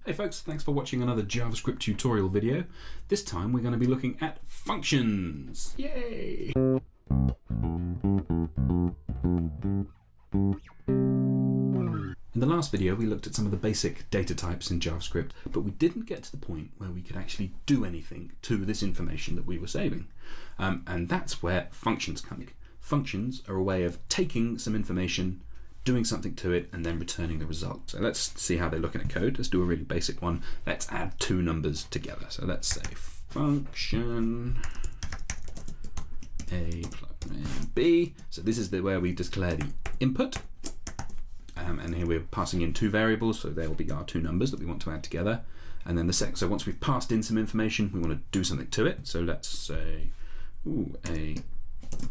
Hey folks, thanks for watching another JavaScript tutorial video. This time we're going to be looking at functions. Yay! In the last video we looked at some of the basic data types in JavaScript, but we didn't get to the point where we could actually do anything to this information that we were saving. And that's where functions come in. Functions are a way of taking some information, doing something to it, and then returning the result. So let's see how they look in a code. Let's do a really basic one. Let's add two numbers together. So let's say function A plus B. So this is where we declare the input. And here we're passing in two variables, so there will be our two numbers that we want to add together. And then so once we've passed in some information, we want to do something to it. So let's say A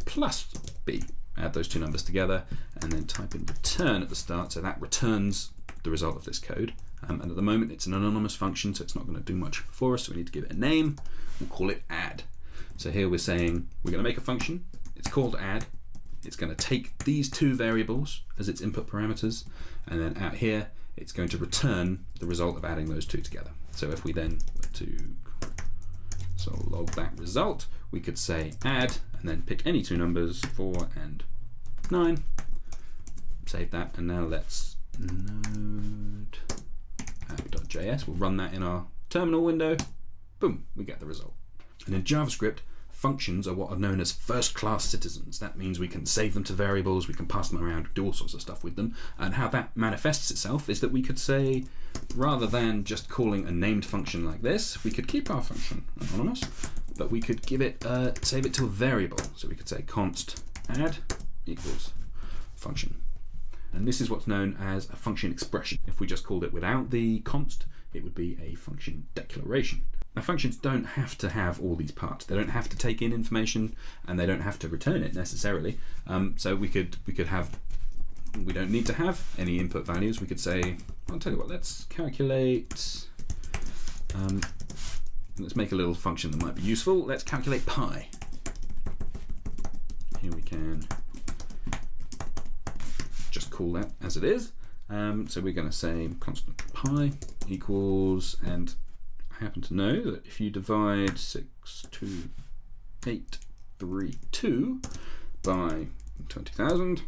plus B. Add those two numbers together and then type in return at the start, so that returns the result of this code. And at the moment it's an anonymous function, so it's not going to do much for us, so we need to give it a name. We'll call it add. So here we're saying we're going to make a function, it's called add, it's going to take these two variables as its input parameters, and then out here it's going to return the result of adding those two together. So if we then were to log that result, we could say add and then pick any two numbers, 4 and 9, save that, and now let's node app.js. We'll run that in our terminal window. Boom, we get the result. And in JavaScript, functions are what are known as first-class citizens. That means we can save them to variables, we can pass them around, do all sorts of stuff with them. And how that manifests itself is that we could say, rather than just calling a named function like this, we could keep our function anonymous, but we could give it, save it to a variable. So we could say const add equals function. And this is what's known as a function expression. If we just called it without the const, it would be a function declaration. Now functions don't have to have all these parts. They don't have to take in information and they don't have to return it necessarily. So we don't need to have any input values. We could say, I'll tell you what, let's calculate, let's make a little function that might be useful. Let's calculate pi. Here we can just call that as it is. So we're going to say constant pi equals, and I happen to know that if you divide 62832 by 20,000,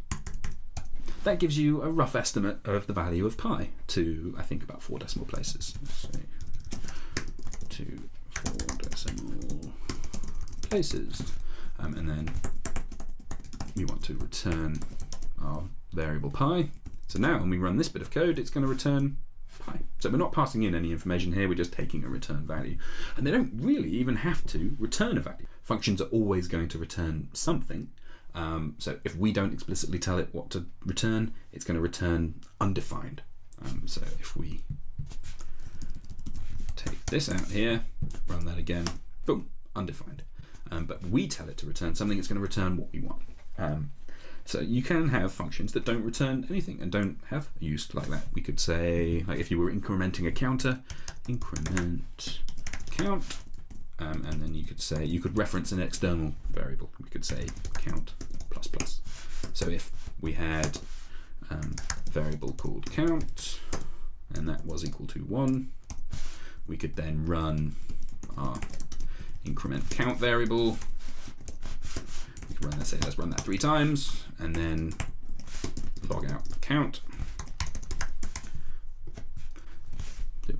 that gives you a rough estimate of the value of pi to, I think, about 4 decimal places. Let's say to 4 decimal places. And then we want to return our variable pi. So now when we run this bit of code, it's going to return pi. So we're not passing in any information here, we're just taking a return value. And they don't really even have to return a value. Functions are always going to return something. So if we don't explicitly tell it what to return, it's going to return undefined. So if we take this out here, run that again, boom, undefined. But we tell it to return something, it's going to return what we want. So you can have functions that don't return anything and don't have use like that. We could say, like if you were incrementing a counter, increment count, and then you could say, you could reference an external variable. We could say count plus plus. So if we had a variable called count, and that was equal to 1, we could then run our increment count variable. We can run that, say let's run that 3 times, and then log out the count.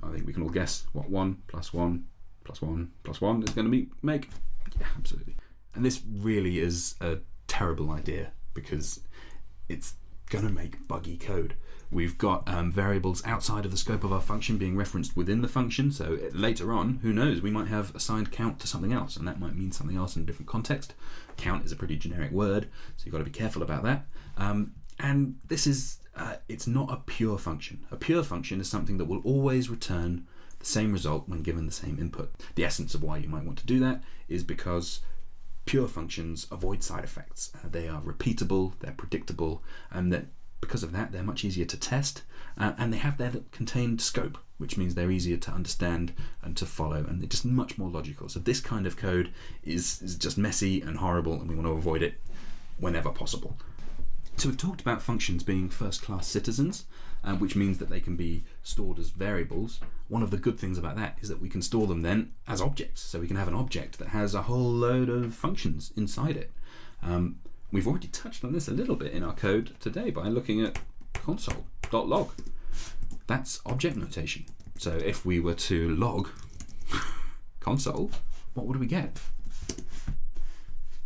I think we can all guess what 1 plus 1 plus 1 plus 1 is going to make. Yeah, absolutely. And this really is a terrible idea because it's going to make buggy code. We've got variables outside of the scope of our function being referenced within the function, so later on, who knows, we might have assigned count to something else, and that might mean something else in a different context. Count is a pretty generic word, so you've got to be careful about that. And this is, it's not a pure function. A pure function is something that will always return the same result when given the same input. The essence of why you might want to do that is because pure functions avoid side effects. They are repeatable, they're predictable, and that because of that, they're much easier to test, and they have their contained scope, which means they're easier to understand and to follow, and they're just much more logical. So this kind of code is just messy and horrible, and we want to avoid it whenever possible. So we've talked about functions being first-class citizens, which means that they can be stored as variables. One of the good things about that is that we can store them then as objects. So we can have an object that has a whole load of functions inside it. We've already touched on this a little bit in our code today by looking at console.log. That's object notation. So if we were to log console, what would we get?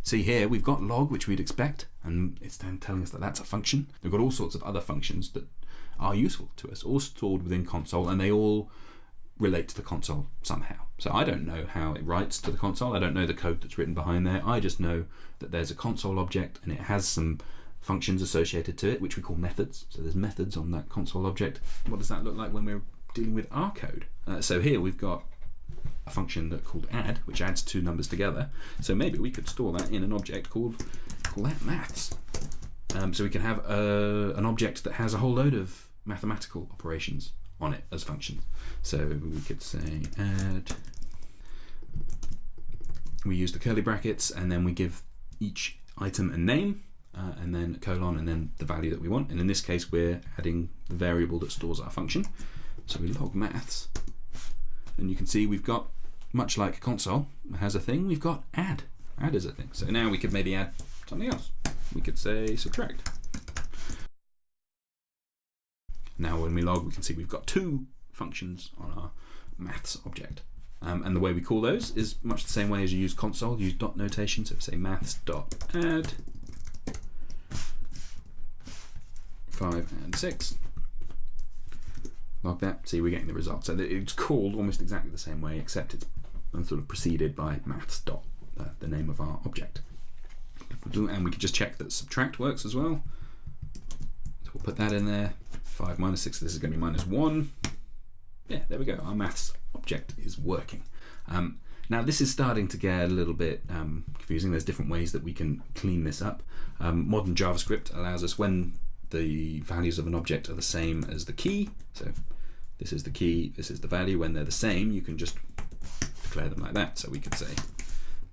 See here, we've got log, which we'd expect, and it's then telling us that that's a function. We've got all sorts of other functions that are useful to us, all stored within console, and they all relate to the console somehow. So I don't know how it writes to the console. I don't know the code that's written behind there. I just know that there's a console object and it has some functions associated to it, which we call methods. So there's methods on that console object. What does that look like when we're dealing with our code? So here we've got a function called add, which adds two numbers together. So maybe we could store that in an object call that maths. So we can have an object that has a whole load of mathematical operations on it as functions. So we could say add, we use the curly brackets, and then we give each item a name, and then a colon, and then the value that we want. And in this case, we're adding the variable that stores our function. So we log maths, and you can see we've got, much like console has a thing, we've got add. Add is a thing. So now we could maybe add something else. We could say subtract. Now when we log, we can see we've got two functions on our maths object. And the way we call those is much the same way as you use console. Use dot notation, so say maths.add 5 and 6. Log that, see we're getting the result. So it's called almost exactly the same way, except it's sort of preceded by maths dot, the name of our object. And we can just check that subtract works as well. So we'll put that in there. 5 minus 6, this is going to be minus 1. Yeah, there we go. Our maths object is working. Now this is starting to get a little bit confusing. There's different ways that we can clean this up. Modern JavaScript allows us, when the values of an object are the same as the key, so this is the key, this is the value, when they're the same, you can just declare them like that. So we could say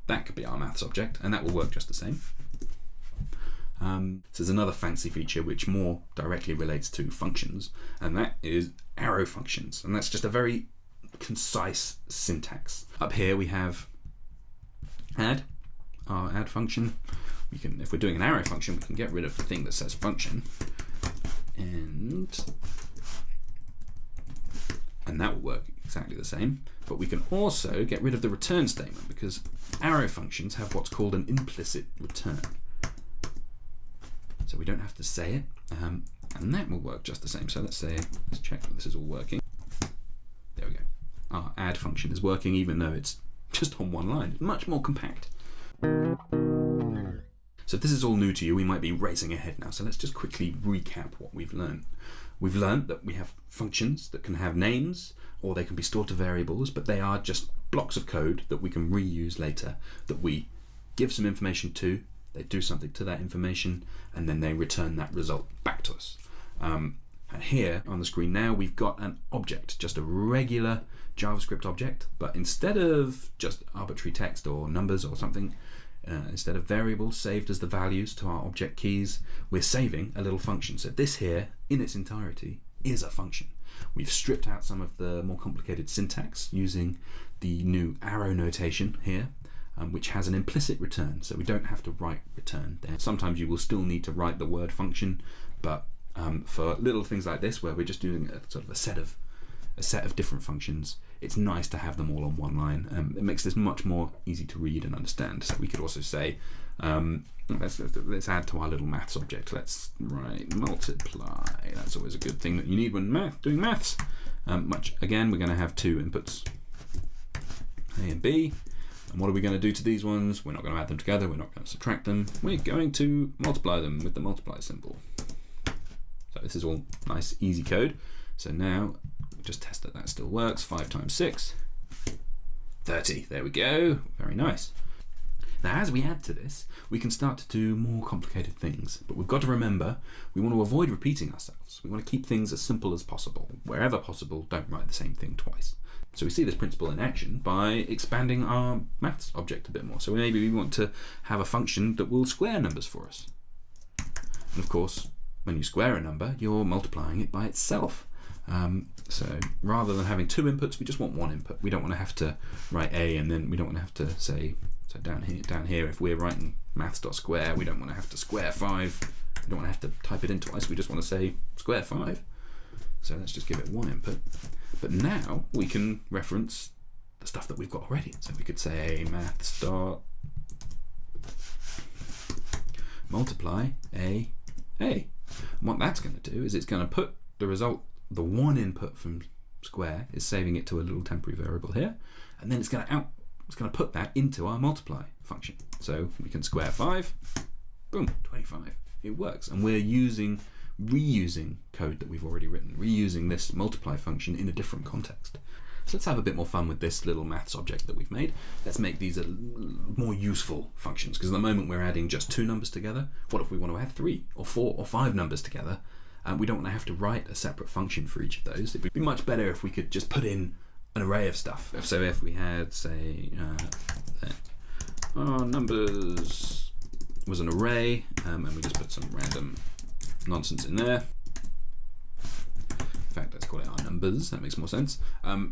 that could be our maths object, and that will work just the same. So there's another fancy feature which more directly relates to functions, and that is arrow functions, and that's just a very concise syntax. Up here we have add, our add function. We can, if we're doing an arrow function, we can get rid of the thing that says function, and that will work exactly the same. But we can also get rid of the return statement, because arrow functions have what's called an implicit return. So we don't have to say it, and that will work just the same. So let's check that this is all working. There we go. Our add function is working, even though it's just on one line. It's much more compact. So if this is all new to you, we might be racing ahead now. So let's just quickly recap what we've learned. We've learned that we have functions that can have names, or they can be stored to variables, but they are just blocks of code that we can reuse later, that we give some information to, they do something to that information, and then they return that result back to us. And here on the screen now, we've got an object, just a regular JavaScript object, but instead of just arbitrary text or numbers or something, instead of variables saved as the values to our object keys, we're saving a little function. So this here, in its entirety, is a function. We've stripped out some of the more complicated syntax using the new arrow notation here, which has an implicit return, so we don't have to write return there. Sometimes you will still need to write the word function, but for little things like this, where we're just doing a sort of a set of different functions, it's nice to have them all on one line. It makes this much more easy to read and understand. So we could also say, let's add to our little maths object. Let's write multiply. That's always a good thing that you need when doing maths. Again, we're going to have two inputs, A and B. And what are we going to do to these ones? We're not going to add them together. We're not going to subtract them. We're going to multiply them with the multiply symbol. So this is all nice, easy code. So now just test that that still works. 5 times 6, 30. There we go. Very nice. Now, as we add to this, we can start to do more complicated things. But we've got to remember, we want to avoid repeating ourselves. We want to keep things as simple as possible. Wherever possible, don't write the same thing twice. So we see this principle in action by expanding our maths object a bit more. So maybe we want to have a function that will square numbers for us. And of course, when you square a number, you're multiplying it by itself. So rather than having two inputs, we just want one input. We don't want to have to write a, and then we don't want to have to say, so down here, if we're writing maths.square, we don't want to have to square 5. We don't want to have to type it in twice. We just want to say square 5. So let's just give it one input. But now we can reference the stuff that we've got already. So we could say maths dot multiply a. And what that's going to do is it's going to put the result, the one input from square is saving it to a little temporary variable here, and then it's going to put that into our multiply function. So we can square 5, boom, 25. It works, and we're reusing code that we've already written, reusing this multiply function in a different context. So let's have a bit more fun with this little maths object that we've made. Let's make these more useful functions, because at the moment we're adding just 2 numbers together. What if we want to add 3 or 4 or 5 numbers together? We don't want to have to write a separate function for each of those. It would be much better if we could just put in an array of stuff. So if we had, say, our numbers was an array, and we just put some random nonsense in there. In fact, let's call it our numbers. That makes more sense.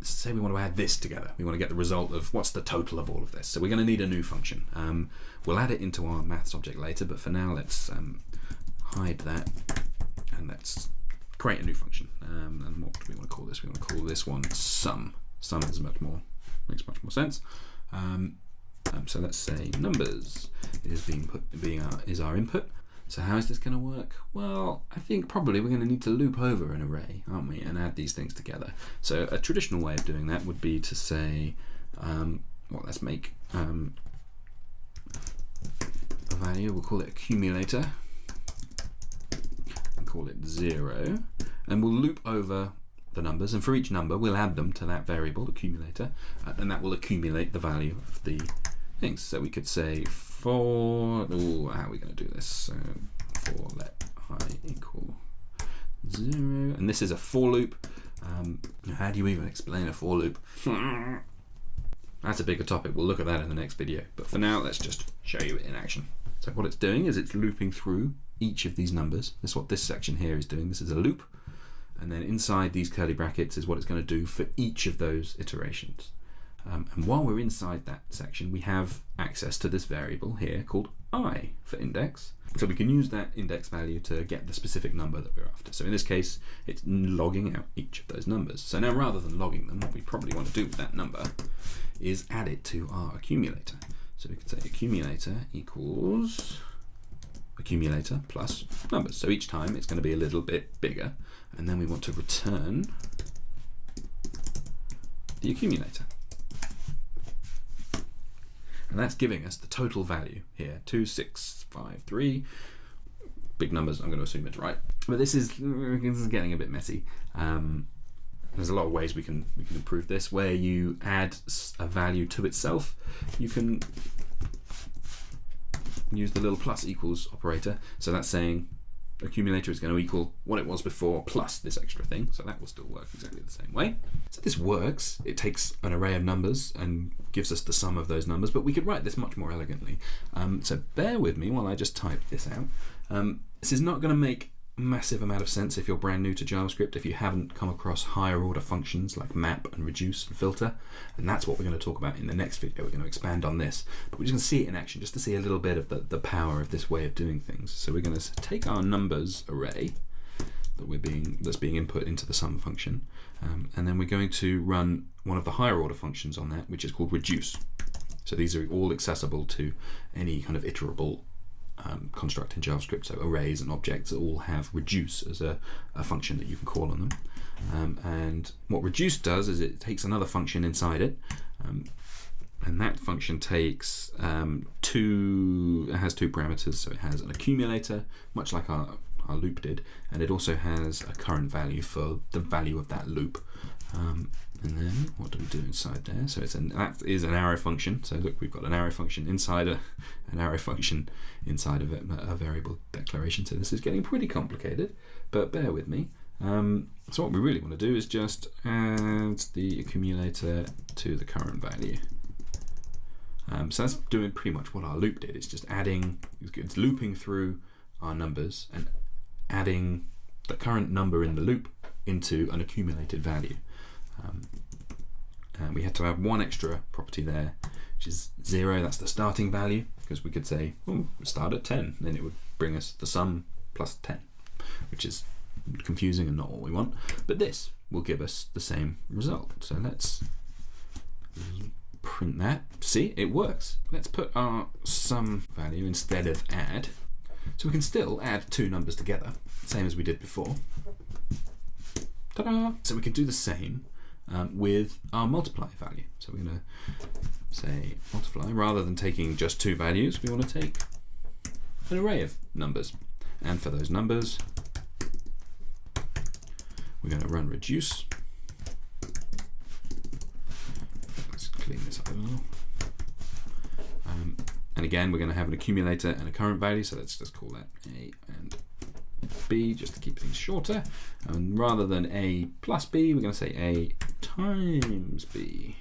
Say we want to add this together. We want to get the result of what's the total of all of this. So we're going to need a new function. We'll add it into our maths object later, but for now let's hide that and let's create a new function. And what do we want to call this? We want to call this one sum. Sum is makes much more sense. So let's say numbers is our input. So how is this going to work? Well, I think probably we're going to need to loop over an array, aren't we, and add these things together. So a traditional way of doing that would be to say, let's make a value. We'll call it accumulator and call it 0, and we'll loop over the numbers, and for each number we'll add them to that variable accumulator, and that will accumulate the value of the things. So we could say for, how are we going to do this? So for let I equal 0, and this is a for loop. How do you even explain a for loop? That's a bigger topic. We'll look at that in the next video, but for now let's just show you it in action. So what it's doing is it's looping through each of these numbers. That's what this section here is doing. This is a loop, and then inside these curly brackets is what it's going to do for each of those iterations. And while we're inside that section, we have access to this variable here called I for index. So we can use that index value to get the specific number that we're after. So in this case, it's logging out each of those numbers. So now rather than logging them, what we probably want to do with that number is add it to our accumulator. So we could say accumulator equals accumulator plus numbers. So each time it's going to be a little bit bigger, and then we want to return the accumulator. And that's giving us the total value here, 2653. Big numbers, I'm going to assume it's right. But this is getting a bit messy. There's a lot of ways we can improve this. Where you add a value to itself, you can use the little plus equals operator. So that's saying accumulator is going to equal what it was before plus this extra thing. So that will still work exactly the same way. So this works. It takes an array of numbers and gives us the sum of those numbers, but we could write this much more elegantly. So bear with me while I just type this out. This is not going to make a massive amount of sense if you're brand new to JavaScript, if you haven't come across higher order functions like map and reduce and filter, and that's what we're going to talk about in the next video. We're going to expand on this, but we're just going to see it in action just to see a little bit of the power of this way of doing things. So we're going to take our numbers array that's being input into the sum function, and then we're going to run one of the higher order functions on that, which is called reduce. So these are all accessible to any kind of iterable construct in JavaScript. So arrays and objects all have reduce as a function that you can call on them. And what reduce does is it takes another function inside it, and that function takes it has 2 parameters. So it has an accumulator, much like our loop did, and it also has a current value for the value of that loop. And then what do we do inside there? So that is an arrow function. So look, we've got an arrow function inside an arrow function inside of a variable declaration. So this is getting pretty complicated, but bear with me. So what we really want to do is just add the accumulator to the current value. So that's doing pretty much what our loop did. It's just adding, it's looping through our numbers and adding the current number in the loop into an accumulated value. And we had to add one extra property there, which is 0. That's the starting value, because we could say, oh, start at 10, then it would bring us the sum plus 10, which is confusing and not what we want. But this will give us the same result. So let's print that. See, it works. Let's put our sum value instead of add. So we can still add two numbers together, same as we did before. Ta-da! So we can do the same with our multiply value. So we're going to say multiply. Rather than taking just two values, we want to take an array of numbers. And for those numbers, we're going to run reduce. Let's clean this up a little. And again, we're going to have an accumulator and a current value, so let's just call that A and B, just to keep things shorter. And rather than A plus B, we're going to say A times B.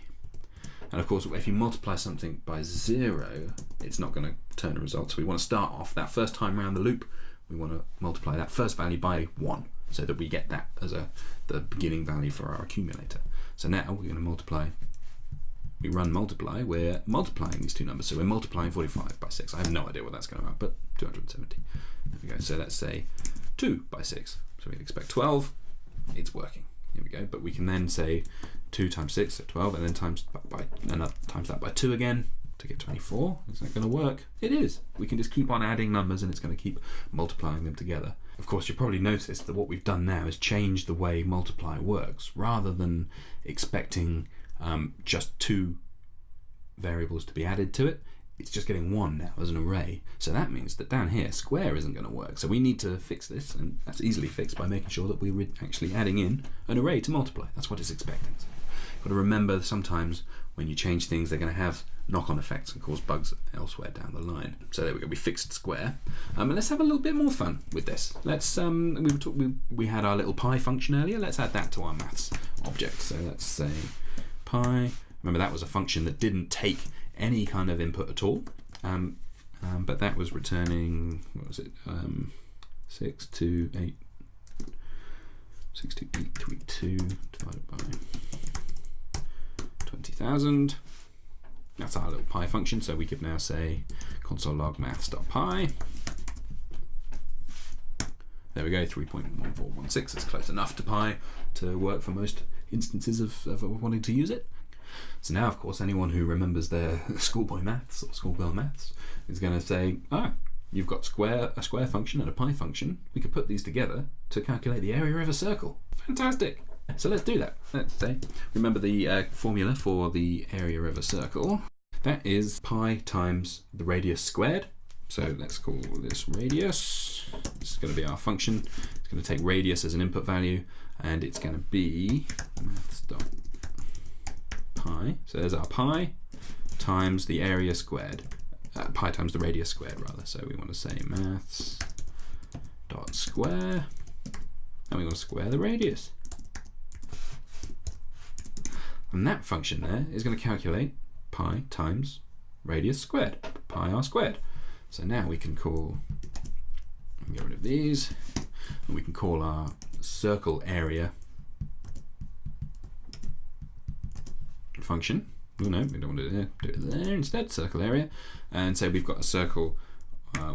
And of course, if you multiply something by 0, it's not going to turn a result. So we want to start off that first time around the loop, we want to multiply that first value by 1, so that we get that as the beginning value for our accumulator. So now we're going to multiply. We run multiply, we're multiplying these two numbers. So we're multiplying 45 by 6. I have no idea what that's going to output, 270. There we go. So let's say 2 by 6. So we'd expect 12. It's working. Here we go. But we can then say 2 times 6, so 12, and then times that by 2 again to get 24. Is that going to work? It is. We can just keep on adding numbers and it's going to keep multiplying them together. Of course, you probably noticed that what we've done now is change the way multiply works. Rather than expecting just two variables to be added to it, it's just getting one now as an array. So that means that down here, square isn't going to work. So we need to fix this, and that's easily fixed by making sure that we're actually adding in an array to multiply. That's what it's expecting. So you've got to remember sometimes when you change things, they're going to have knock-on effects and cause bugs elsewhere down the line. So there we go, we fixed square. And let's have a little bit more fun with this. Let's we had our little pi function earlier. Let's add that to our maths object. So let's say pi. Remember, that was a function that didn't take any kind of input at all, but that was returning, what was it, 62832 divided by 20,000. That's our little pi function. So we could now say console log maths.pi. There we go, 3.1416. It's close enough to pi to work for most instances of wanting to use it. So now, of course, anyone who remembers their schoolboy maths or schoolgirl maths is going to say, you've got a square function and a pi function. We could put these together to calculate the area of a circle. Fantastic. So let's do that. Let's say, remember the formula for the area of a circle. That is pi times the radius squared. So let's call this radius. This is going to be our function. It's going to take radius as an input value, and it's going to be maths.pi. So there's our pi times the area squared. Pi times the radius squared, rather. So we want to say maths.square, and we want to square the radius. And that function there is going to calculate pi times radius squared, pi r squared. So now we can get rid of these, and we can call our circle area function. Oh no, we don't want to do it there instead, circle area. And so we've got a circle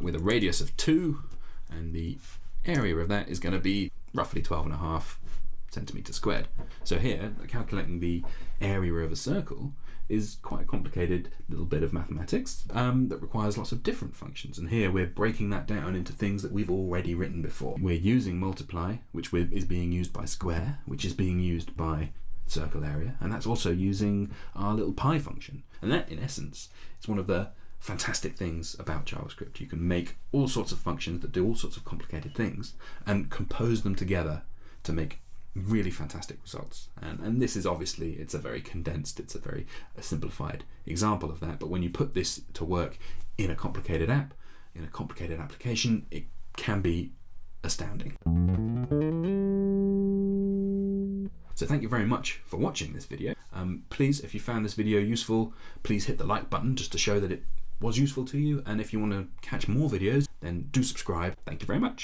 with a radius of 2, and the area of that is going to be roughly 12.5 centimeters squared. So here, calculating the area of a circle is quite a complicated little bit of mathematics that requires lots of different functions. And here we're breaking that down into things that we've already written before. We're using multiply, which is being used by square, which is being used by circle area, and that's also using our little pi function. And that, in essence, is one of the fantastic things about JavaScript. You can make all sorts of functions that do all sorts of complicated things and compose them together to make really fantastic results. And this is obviously, it's a very condensed, it's a very simplified example of that. But when you put this to work in a complicated app, in a complicated application, it can be astounding. So thank you very much for watching this video. Please, if you found this video useful, please hit the like button just to show that it was useful to you. And if you want to catch more videos, then do subscribe. Thank you very much.